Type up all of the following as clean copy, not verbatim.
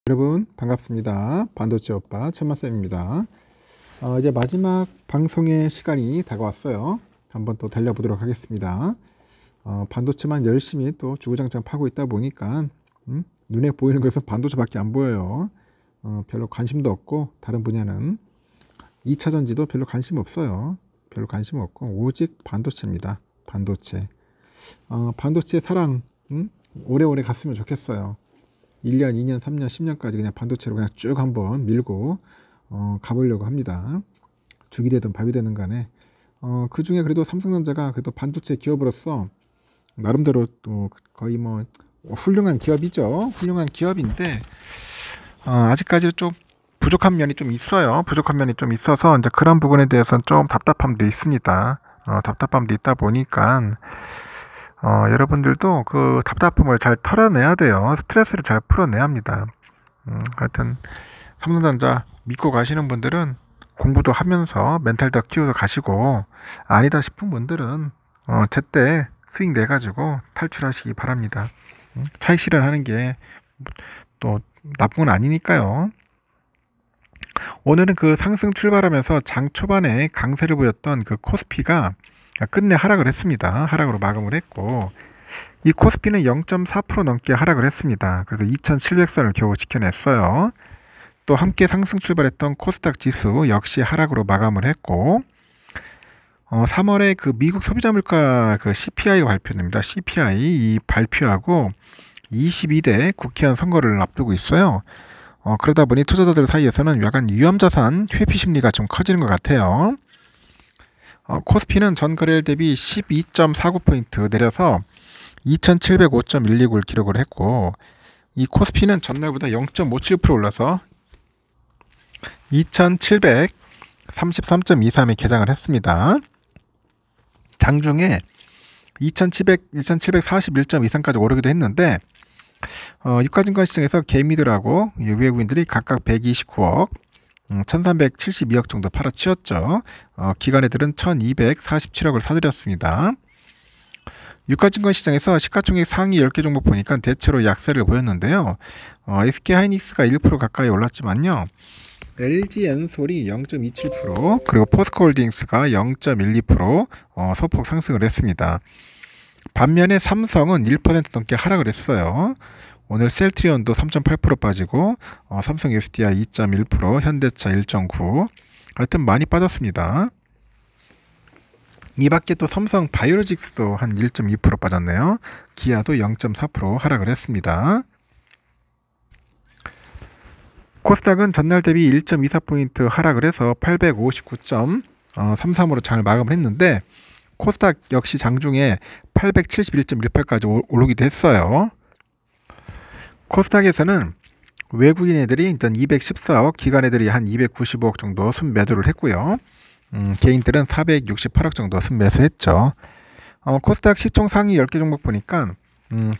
여러분 반갑습니다. 반도체 오빠 천마쌤입니다. 이제 마지막 방송의 시간이 다가왔어요. 한번 또 달려보도록 하겠습니다. 반도체만 열심히 또 주구장창 파고 있다 보니까 눈에 보이는 것은 반도체밖에 안 보여요. 별로 관심도 없고 다른 분야는 2차전지도 별로 관심 없어요. 별로 관심 없고 오직 반도체입니다. 반도체. 반도체 사랑 오래오래 갔으면 좋겠어요. 1년, 2년, 3년, 10년까지 그냥 반도체로 그냥 쭉 한번 밀고 가보려고 합니다. 죽이 되든 밥이 되든 간에 그 중에 그래도 삼성전자가 그래도 반도체 기업으로서 나름대로 또 거의 뭐 훌륭한 기업이죠. 훌륭한 기업인데 아직까지 좀 부족한 면이 좀 있어요. 부족한 면이 좀 있어서 이제 그런 부분에 대해서는 좀 답답함도 있습니다. 답답함도 있다 보니까 여러분들도 그 답답함을 잘 털어내야 돼요. 스트레스를 잘 풀어내야 합니다. 하여튼 삼성전자 믿고 가시는 분들은 공부도 하면서 멘탈도 키워서 가시고, 아니다 싶은 분들은 제때 수익 내가지고 탈출하시기 바랍니다. 차익 실현하는 게 또 나쁜 건 아니니까요. 오늘은 그 상승 출발하면서 장 초반에 강세를 보였던 그 코스피가 끝내 하락을 했습니다. 하락으로 마감을 했고, 이 코스피는 0.4% 넘게 하락을 했습니다. 그래서 2700선을 겨우 지켜냈어요. 또 함께 상승 출발했던 코스닥 지수 역시 하락으로 마감을 했고, 3월에 그 미국 소비자 물가 그 CPI가 발표됩니다. CPI 이 발표하고 22대 국회의원 선거를 앞두고 있어요. 그러다 보니 투자자들 사이에서는 약간 위험자산 회피 심리가 좀 커지는 것 같아요. 코스피는 전 거래일 대비 12.49포인트 내려서 2705.129를 기록을 했고, 이 코스피는 전날보다 0.57% 올라서 2733.23에 개장을 했습니다. 장중에 2741.23까지 오르기도 했는데, 유가증권시장에서 개미들하고 외국인들이 각각 129억, 1372억 정도 팔아치웠죠. 기관애들은 1247억을 사들였습니다. 유가증권시장에서 시가총액 상위 10개 종목 보니까 대체로 약세를 보였는데요. SK하이닉스가 1% 가까이 올랐지만요. LG엔솔이 0.27%, 그리고 포스코홀딩스가 0.12% 소폭 상승을 했습니다. 반면에 삼성은 1% 넘게 하락을 했어요. 오늘 셀트리온도 3.8% 빠지고, 삼성 SDI 2.1%, 현대차 1.9%, 하여튼 많이 빠졌습니다. 이 밖에 또 삼성 바이오로직스도 한 1.2% 빠졌네요. 기아도 0.4% 하락을 했습니다. 코스닥은 전날 대비 1.24포인트 하락을 해서 859.33으로 장을 마감을 했는데, 코스닥 역시 장중에 871.18까지 오르기도 했어요. 코스닥에서는 외국인 애들이 일단 214억, 기관 애들이 한 295억 정도 순매도를 했고요. 개인들은 468억 정도 순매수했죠. 코스닥 시총 상위 10개 종목 보니까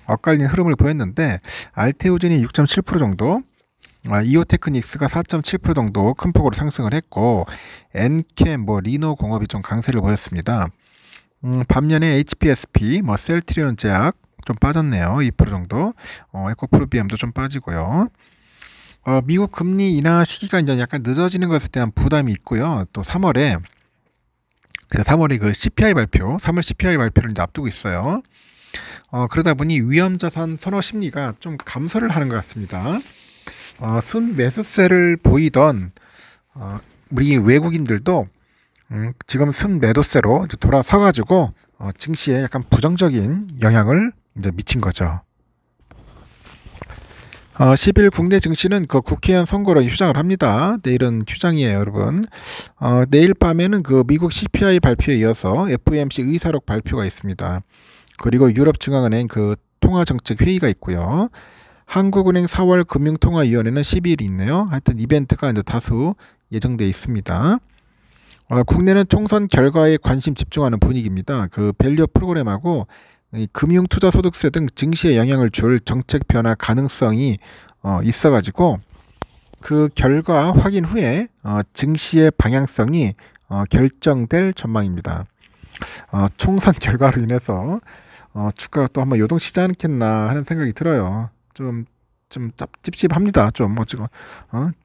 엇갈린 흐름을 보였는데, 알테오젠이 6.7% 정도, 이오테크닉스가 4.7% 정도 큰 폭으로 상승을 했고, 엔캠, 리노공업이 좀 강세를 보였습니다. 반면에 HPSP, 셀트리온 제약 좀 빠졌네요. 2% 정도. 에코프로비엠도 좀 빠지고요. 미국 금리 인하 시기가 이제 약간 늦어지는 것에 대한 부담이 있고요. 또 3월에 그 CPI 발표, 3월 CPI 발표를 이제 앞두고 있어요. 그러다 보니 위험자산 선호 심리가 좀 감소를 하는 것 같습니다. 순매수세를 보이던 우리 외국인들도 지금 순매도세로 돌아서가지고 증시에 약간 부정적인 영향을 이제 미친 거죠. 10일 국내 증시는 그 국회의원 선거로 휴장을 합니다. 내일은 휴장이에요, 여러분. 내일 밤에는 그 미국 CPI 발표에 이어서 FOMC 의사록 발표가 있습니다. 그리고 유럽중앙은행 그 통화정책 회의가 있고요. 한국은행 4월 금융통화위원회는 12일이 있네요. 하여튼 이벤트가 이제 다수 예정되어 있습니다. 국내는 총선 결과에 관심 집중하는 분위기입니다. 그 밸류 프로그램하고 금융투자소득세 등 증시에 영향을 줄 정책 변화 가능성이 있어가지고 그 결과 확인 후에 증시의 방향성이 결정될 전망입니다. 총선 결과로 인해서 주가가 또 한번 요동치지 않겠나 하는 생각이 들어요. 좀 좀 찝찝합니다. 좀 지금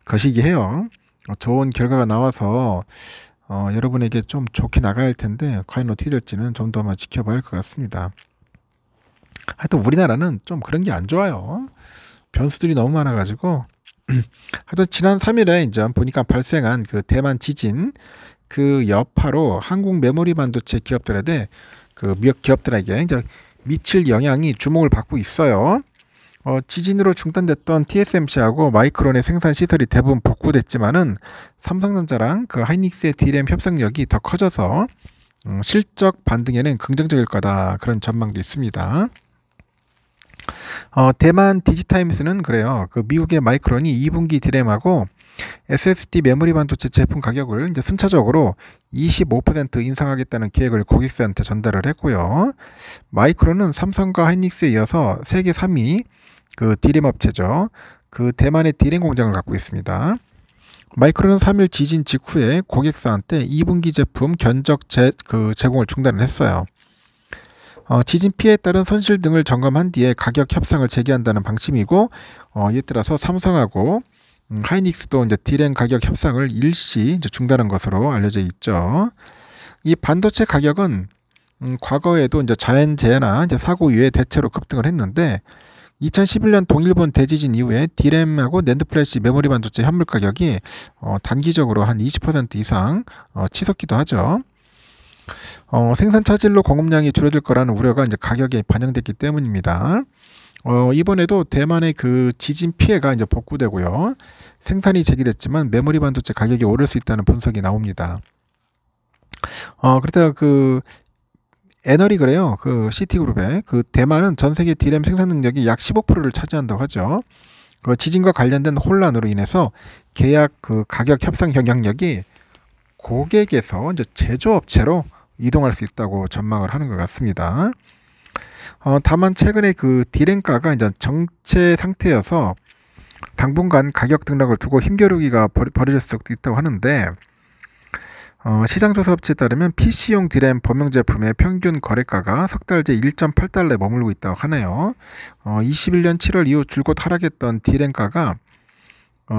거시기해요. 좋은 결과가 나와서 여러분에게 좀 좋게 나가야 할 텐데 과연 어떻게 될지는 좀 더 지켜봐야 할 것 같습니다. 하여튼 우리나라는 좀 그런 게 안 좋아요. 변수들이 너무 많아가지고 하여튼 지난 3일에 이제 보니까 발생한 그 대만 지진 그 여파로 한국 메모리 반도체 기업들에게 이제 미칠 영향이 주목을 받고 있어요. 지진으로 중단됐던 TSMC하고 마이크론의 생산 시설이 대부분 복구됐지만은 삼성전자랑 그 하이닉스의 D램 협상력이 더 커져서 실적 반등에는 긍정적일 거다, 그런 전망도 있습니다. 대만 디지타임스는 그래요. 그 미국의 마이크론이 2분기 D램하고 SSD 메모리 반도체 제품 가격을 이제 순차적으로 25% 인상하겠다는 계획을 고객사한테 전달을 했고요. 마이크론은 삼성과 하이닉스에 이어서 세계 3위 그 D램 업체죠. 그 대만의 D램 공장을 갖고 있습니다. 마이크론은 3일 지진 직후에 고객사한테 2분기 제품 견적 제공을 중단을 했어요. 지진 피해에 따른 손실 등을 점검한 뒤에 가격 협상을 재개한다는 방침이고, 이에 따라서 삼성하고 하이닉스도 이제 D램 가격 협상을 일시 이제 중단한 것으로 알려져 있죠. 이 반도체 가격은 과거에도 이제 자연재해나 이제 사고 이후에 대체로 급등을 했는데 2011년 동일본 대지진 이후에 D램하고 낸드플래시 메모리 반도체 현물 가격이 단기적으로 한 20% 이상 치솟기도 하죠. 생산 차질로 공급량이 줄어들 거라는 우려가 이제 가격에 반영됐기 때문입니다. 이번에도 대만의 그 지진 피해가 이제 복구되고요. 생산이 재개됐지만 메모리 반도체 가격이 오를 수 있다는 분석이 나옵니다. 그렇다가 그 애널이 그래요. 그 시티그룹에 그 대만은 전 세계 D램 생산 능력이 약 15%를 차지한다고 하죠. 그 지진과 관련된 혼란으로 인해서 계약 그 가격 협상 영향력이 고객에서 이제 제조업체로 이동할 수 있다고 전망을 하는 것 같습니다. 다만 최근에 그 D램가가 이제 정체 상태여서 당분간 가격 등락을 두고 힘겨루기가 벌어질 수도 있다고 하는데, 시장조사 업체에 따르면 PC용 D램 범용 제품의 평균 거래가가 석 달째 1.8달러에 머물고 있다고 하네요. 21년 7월 이후 줄곧 하락했던 D램가가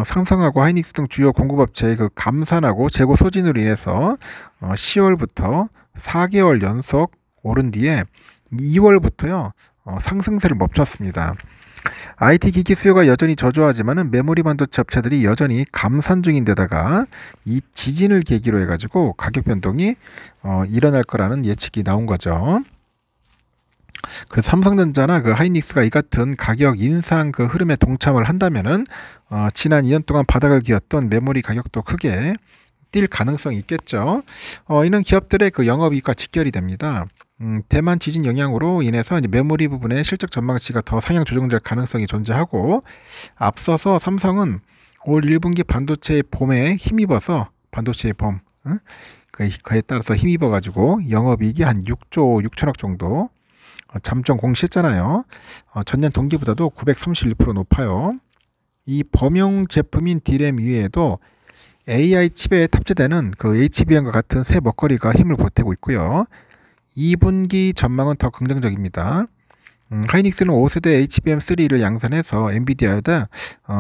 삼성하고 하이닉스 등 주요 공급업체의 그 감산하고 재고 소진으로 인해서 10월부터 4개월 연속 오른 뒤에 2월부터요 상승세를 멈췄습니다. IT 기기 수요가 여전히 저조하지만은 메모리 반도체 업체들이 여전히 감산 중인데다가 이 지진을 계기로 해가지고 가격 변동이 일어날 거라는 예측이 나온 거죠. 그래서 삼성전자나 그 하이닉스가 이 같은 가격 인상 그 흐름에 동참을 한다면은 지난 2년 동안 바닥을 기었던 메모리 가격도 크게 뛸 가능성이 있겠죠. 이는 기업들의 그 영업이익과 직결이 됩니다. 대만 지진 영향으로 인해서 이제 메모리 부분의 실적 전망치가 더 상향 조정될 가능성이 존재하고, 앞서서 삼성은 올 1분기 반도체의 봄에 힘입어서 반도체의 봄, 그에 따라서 힘입어가지고 영업이익이 한 6조 6천억 정도 잠정 공시했잖아요. 전년 동기보다도 931% 높아요. 이 범용 제품인 D램 이외에도 AI 칩에 탑재되는 그 HBM과 같은 새 먹거리가 힘을 보태고 있고요. 2분기 전망은 더 긍정적입니다. 하이닉스는 5세대 HBM3를 양산해서 엔비디아에다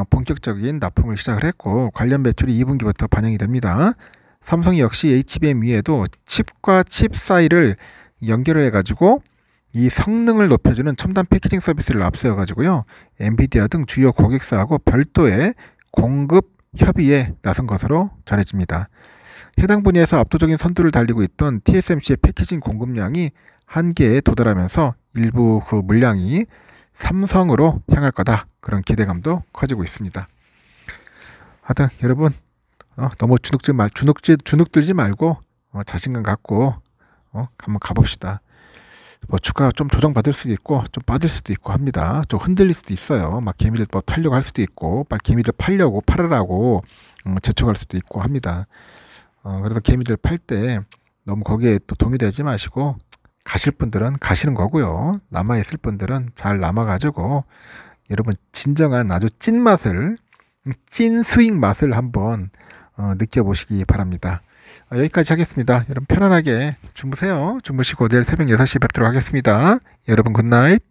본격적인 납품을 시작을 했고, 관련 매출이 2분기부터 반영이 됩니다. 삼성 역시 HBM 위에도 칩과 칩 사이를 연결을 해가지고 이 성능을 높여주는 첨단 패키징 서비스를 앞세워가지고요, 엔비디아 등 주요 고객사하고 별도의 공급 협의에 나선 것으로 전해집니다. 해당 분야에서 압도적인 선두를 달리고 있던 TSMC의 패키징 공급량이 한계에 도달하면서 일부 그 물량이 삼성으로 향할 거다, 그런 기대감도 커지고 있습니다. 하여튼 여러분 너무 주눅들지 말고 자신감 갖고 한번 가봅시다. 뭐 주가가 좀 조정받을 수도 있고 좀 빠질 수도 있고 합니다. 좀 흔들릴 수도 있어요. 막 개미들 뭐 팔려고 할 수도 있고, 빨리 개미들 팔으라고 재촉할 수도 있고 합니다. 그래서 개미들 팔 때 너무 거기에 또 동요되지 마시고 가실 분들은 가시는 거고요. 남아있을 분들은 잘 남아가지고 여러분 진정한 아주 찐 수익 맛을 한번 느껴보시기 바랍니다. 여기까지 하겠습니다. 여러분 편안하게 주무세요. 주무시고 내일 새벽 6시에 뵙도록 하겠습니다. 여러분 굿나잇.